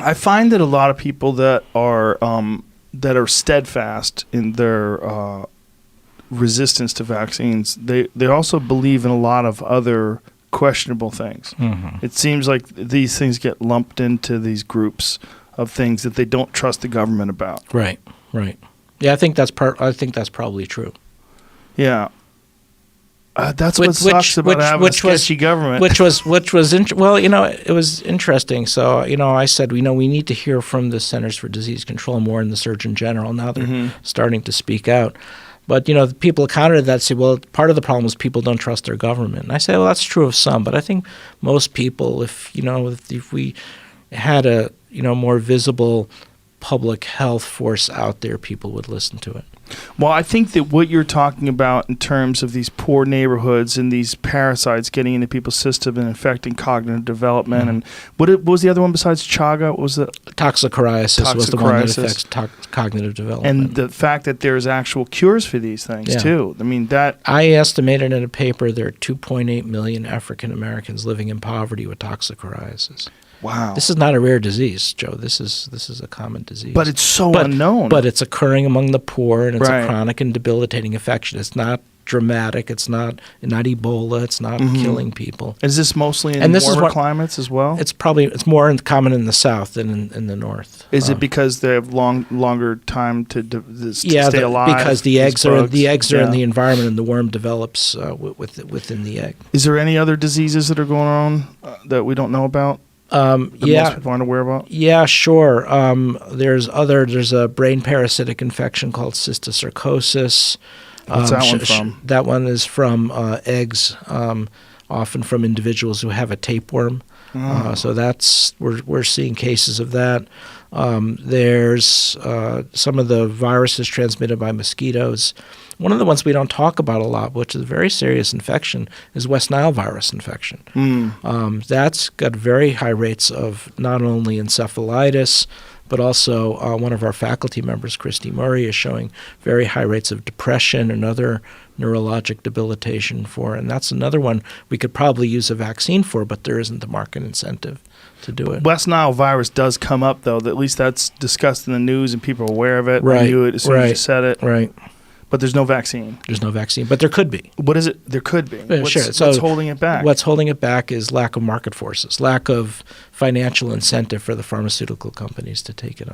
I find that a lot of people that are steadfast in their resistance to vaccines, they also believe in a lot of other questionable things. Mm-hmm. It seems like these things get lumped into these groups of things that they don't trust the government about. Right. Yeah, I think that's probably true. Yeah. That's what sucks about having a sketchy government. It was interesting. So, I said, we need to hear from the Centers for Disease Control more and the Surgeon General. Now they're starting to speak out. But, the people countered that, say, well, part of the problem is people don't trust their government. And I say, well, that's true of some. But I think most people, if we had a, more visible public health force out there, people would listen to it. Well, I think that what you're talking about in terms of these poor neighborhoods and these parasites getting into people's system and affecting cognitive development, and what was the other one besides chaga? What was it? Toxocariasis was the one that affects cognitive development. And the fact that there's actual cures for these things too. I mean, that I estimated in a paper there are 2.8 million African Americans living in poverty with toxocariasis. Wow. This is not a rare disease, Joe. This is a common disease. But it's so unknown. But it's occurring among the poor, and it's a chronic and debilitating infection. It's not dramatic. It's not Ebola. It's not killing people. Is this mostly in warmer climates as well? It's more common in the south than in the north. Is it because they have longer time to stay alive? Because the eggs are in the environment, and the worm develops within the egg. Is there any other diseases that are going on that we don't know about? Most people aren't aware about? Yeah, sure. There's a brain parasitic infection called cysticercosis. What's that one from? That one is from eggs, often from individuals who have a tapeworm. So we're seeing cases of that. There's some of the viruses transmitted by mosquitoes. One of the ones we don't talk about a lot, which is a very serious infection, is West Nile virus infection. That's got very high rates of not only encephalitis, but also one of our faculty members, Christy Murray, is showing very high rates of depression and other neurologic debilitation for. And that's another one we could probably use a vaccine for, but there isn't the market incentive to do it. West Nile virus does come up, though. At least that's discussed in the news and people are aware of it. Right. I knew it as soon as you said it. Right. But there's no vaccine. There's no vaccine, but there could be. What is it? There could be. Sure. What's holding it back? What's holding it back is lack of market forces, lack of financial incentive for the pharmaceutical companies to take it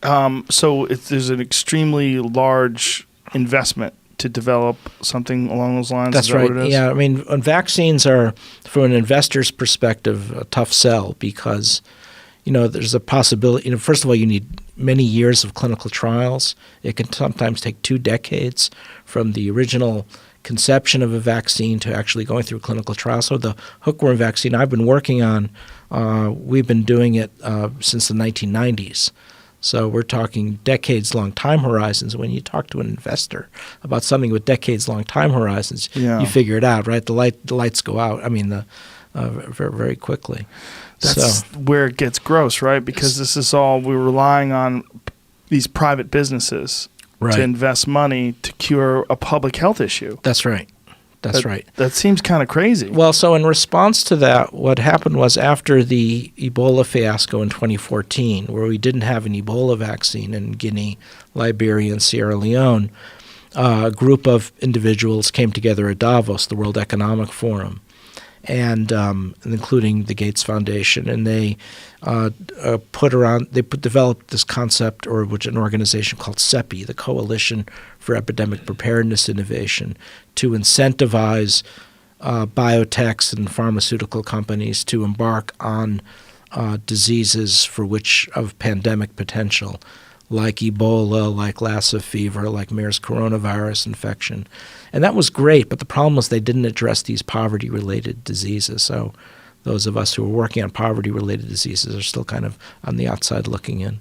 on. So there's an extremely large investment to develop something along those lines? That's is that right. What it is? Yeah, I mean, vaccines are, from an investor's perspective, a tough sell because, there's a possibility. First of all, you need many years of clinical trials. It can sometimes take 2 decades from the original conception of a vaccine to actually going through clinical trials. So the hookworm vaccine I've been working on, we've been doing it since the 1990s. So we're talking decades-long time horizons. When you talk to an investor about something with decades-long time horizons, you figure it out, right? The lights go out. I mean, very, very quickly. That's where it gets gross, right? Because this is all we're relying on these private businesses to invest money to cure a public health issue. That's right. That's right. That seems kind of crazy. Well, so in response to that, what happened was after the Ebola fiasco in 2014, where we didn't have an Ebola vaccine in Guinea, Liberia, and Sierra Leone, a group of individuals came together at Davos, the World Economic Forum, and including the Gates Foundation, and they developed this concept, which an organization called CEPI, the Coalition for Epidemic Preparedness Innovation, to incentivize biotechs and pharmaceutical companies to embark on diseases of pandemic potential, like Ebola, like Lassa fever, like MERS coronavirus infection. And that was great, but the problem was they didn't address these poverty-related diseases. So those of us who are working on poverty-related diseases are still kind of on the outside looking in.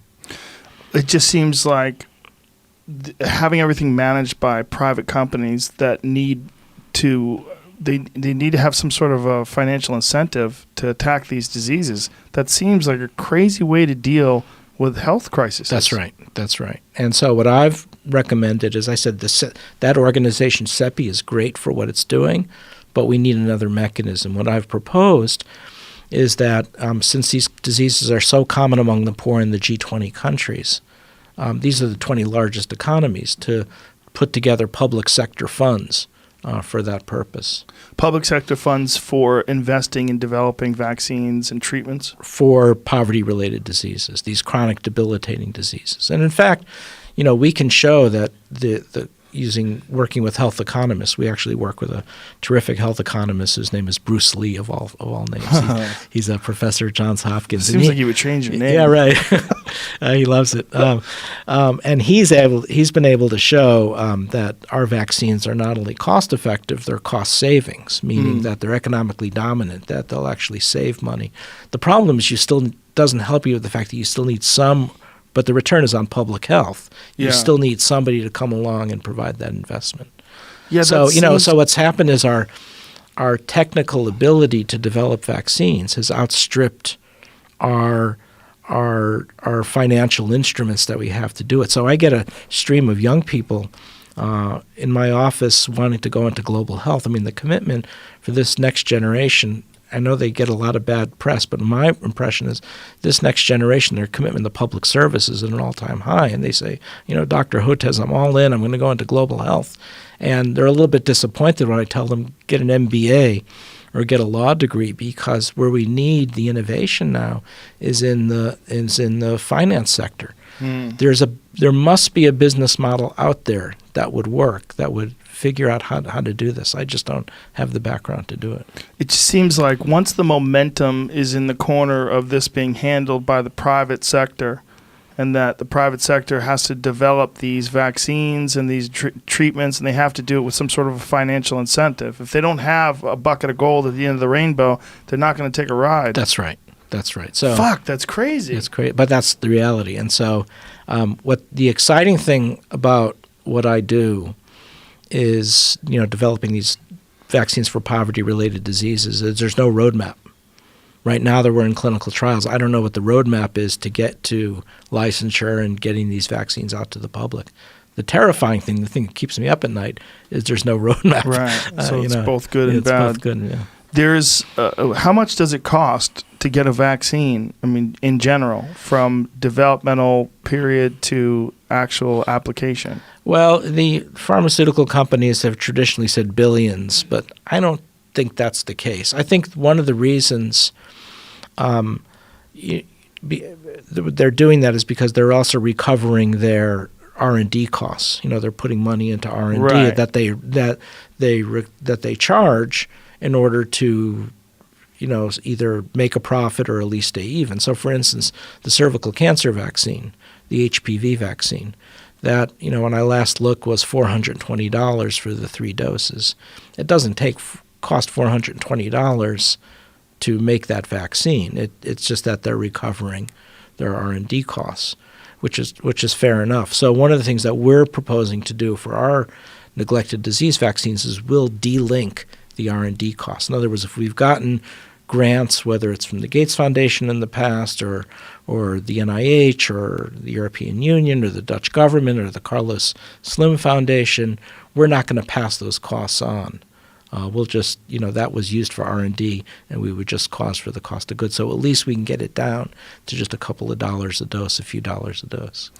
It just seems like having everything managed by private companies that need to have some sort of a financial incentive to attack these diseases. That seems like a crazy way to deal with health crises. That's right. And so what I've recommended is, I said, that organization, CEPI, is great for what it's doing, but we need another mechanism. What I've proposed is that since these diseases are so common among the poor in the G20 countries, these are the 20 largest economies, to put together public sector funds for that purpose. Public sector funds for investing in developing vaccines and treatments? For poverty-related diseases, these chronic debilitating diseases. And in fact, we can show that working with health economists. We actually work with a terrific health economist whose name is Bruce Lee, of all names. He's a professor at Johns Hopkins. Seems like you would change your name. Yeah, right. He loves it. And he's been able to show that our vaccines are not only cost effective, they're cost savings, meaning that they're economically dominant, that they'll actually save money. The problem is doesn't help you with the fact that you still need some. But the return is on public health. You still need somebody to come along and provide that investment. Yeah. So so what's happened is our technical ability to develop vaccines has outstripped our financial instruments that we have to do it. So I get a stream of young people in my office wanting to go into global health. I mean, the commitment for this next generation. I know they get a lot of bad press, but my impression is this next generation, their commitment to public service is at an all-time high. And they say, Dr. Hotez, I'm all in. I'm going to go into global health. And they're a little bit disappointed when I tell them get an MBA or get a law degree, because where we need the innovation now is in the finance sector. There must be a business model out there that would work, that would figure out how to do this. I just don't have the background to do it. It just seems like once the momentum is in the corner of this being handled by the private sector, and that the private sector has to develop these vaccines and these treatments, and they have to do it with some sort of a financial incentive. If they don't have a bucket of gold at the end of the rainbow, they're not going to take a ride. That's right. So that's crazy. It's crazy, but that's the reality. And so what the exciting thing about what I do is, developing these vaccines for poverty-related diseases, is there's no roadmap. Right now that we're in clinical trials, I don't know what the roadmap is to get to licensure and getting these vaccines out to the public. The terrifying thing, the thing that keeps me up at night, is there's no roadmap. Right. So it's both good and bad. It's both good, yeah. There's how much does it cost to get a vaccine? I mean, in general, from developmental period to actual application. Well, the pharmaceutical companies have traditionally said billions, but I don't think that's the case. I think one of the reasons they're doing that is because they're also recovering their R&D costs. They're putting money into R&D right. that they charge in order to, either make a profit or at least stay even. So, for instance, the cervical cancer vaccine, the HPV vaccine, that, when I last looked was $420 for the 3 doses. It doesn't cost $420 to make that vaccine. It's just that they're recovering their R&D costs, which is fair enough. So one of the things that we're proposing to do for our neglected disease vaccines is we'll de-link the R&D costs. In other words, if we've gotten grants, whether it's from the Gates Foundation in the past or the NIH or the European Union or the Dutch government or the Carlos Slim Foundation, we're not going to pass those costs on. We'll just, that was used for R&D, and we would just cost for the cost of goods. So at least we can get it down to just a couple of dollars a dose, a few dollars a dose.